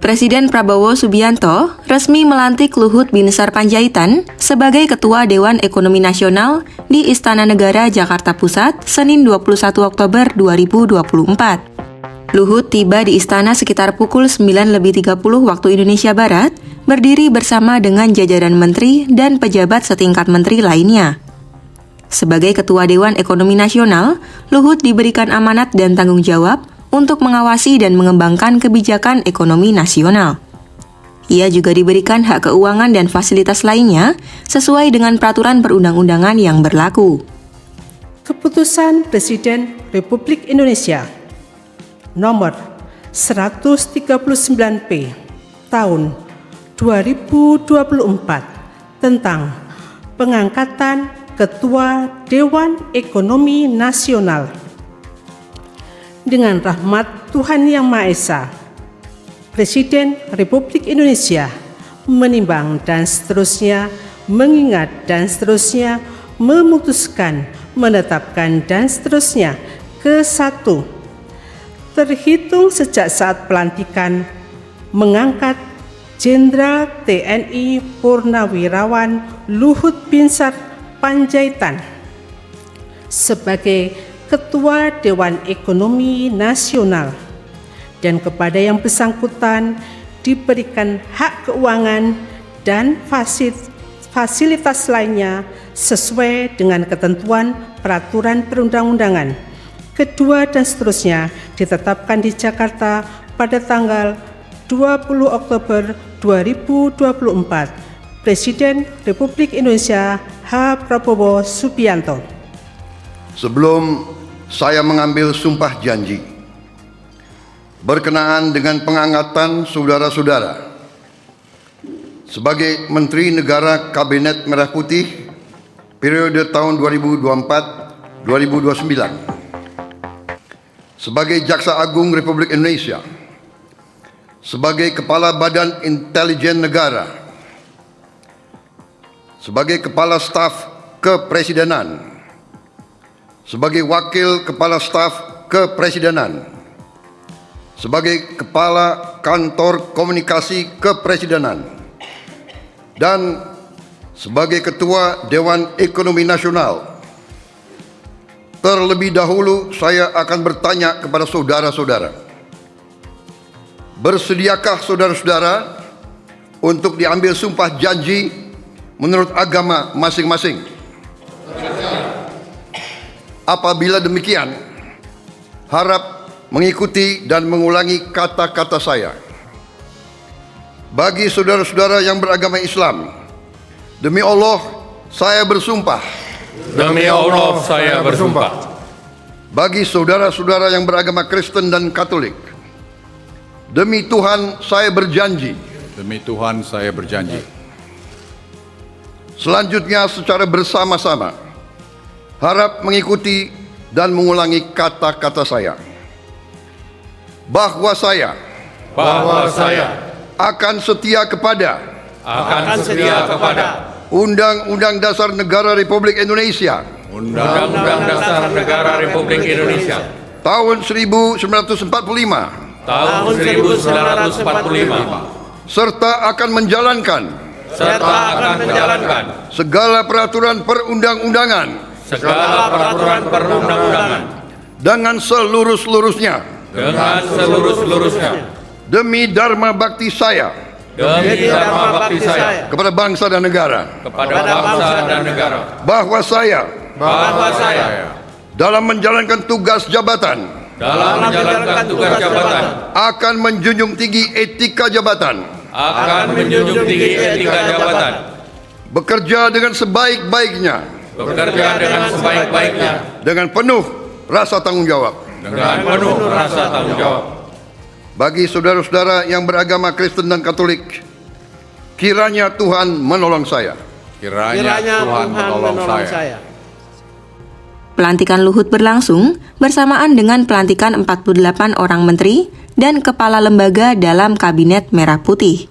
Presiden Prabowo Subianto resmi melantik Luhut Binsar Panjaitan sebagai Ketua Dewan Ekonomi Nasional di Istana Negara, Jakarta Pusat, Senin 21 Oktober 2024. Luhut tiba di istana sekitar pukul 9.30 waktu Indonesia Barat, berdiri bersama dengan jajaran menteri dan pejabat setingkat menteri lainnya. Sebagai Ketua Dewan Ekonomi Nasional, Luhut diberikan amanat dan tanggung jawab untuk mengawasi dan mengembangkan kebijakan ekonomi nasional. Ia juga diberikan hak keuangan dan fasilitas lainnya sesuai dengan peraturan perundang-undangan yang berlaku. Keputusan Presiden Republik Indonesia Nomor 139P Tahun 2024 tentang pengangkatan Ketua Dewan Ekonomi Nasional. Dengan rahmat Tuhan Yang Maha Esa, Presiden Republik Indonesia menimbang dan seterusnya mengingat dan seterusnya memutuskan, menetapkan dan seterusnya ke-1. Terhitung sejak saat pelantikan mengangkat Jenderal TNI Purnawirawan Luhut Binsar Panjaitan sebagai Ketua Dewan Ekonomi Nasional, dan kepada yang bersangkutan diberikan hak keuangan dan fasilitas lainnya sesuai dengan ketentuan peraturan perundang-undangan. Kedua dan seterusnya ditetapkan di Jakarta pada tanggal 20 Oktober 2024. Presiden Republik Indonesia H. Prabowo Subianto. Sebelum saya mengambil sumpah janji berkenaan dengan pengangkatan saudara-saudara sebagai Menteri Negara Kabinet Merah Putih periode tahun 2024, sebagai Jaksa Agung Republik Indonesia, sebagai Kepala Badan Intelijen Negara, sebagai Kepala Staf Kepresidenan, sebagai Wakil Kepala Staf Kepresidenan, sebagai Kepala Kantor Komunikasi Kepresidenan, dan sebagai Ketua Dewan Ekonomi Nasional. Terlebih dahulu saya akan bertanya kepada saudara-saudara, bersediakah saudara-saudara untuk diambil sumpah janji menurut agama masing-masing? Apabila demikian, harap mengikuti dan mengulangi kata-kata saya. Bagi saudara-saudara yang beragama Islam, demi Allah saya bersumpah. Demi Allah saya bersumpah. Bagi saudara-saudara yang beragama Kristen dan Katolik, demi Tuhan saya berjanji. Demi Tuhan saya berjanji. Selanjutnya secara bersama-sama harap mengikuti dan mengulangi kata-kata saya. Bahwa saya akan setia kepada Undang-Undang Dasar Negara Republik Indonesia Undang-Undang Dasar Negara Republik Indonesia tahun 1945 serta akan menjalankan segala peraturan perundang-undangan dengan seluruh-seluruhnya demi dharma bakti saya kepada bangsa dan negara. Bahwa saya dalam menjalankan tugas jabatan akan menjunjung tinggi etika jabatan, bekerja dengan sebaik-baiknya, dengan penuh rasa tanggung jawab. Bagi saudara-saudara yang beragama Kristen dan Katolik, kiranya Tuhan menolong saya. Pelantikan Luhut berlangsung bersamaan dengan pelantikan 48 orang menteri dan kepala lembaga dalam Kabinet Merah Putih.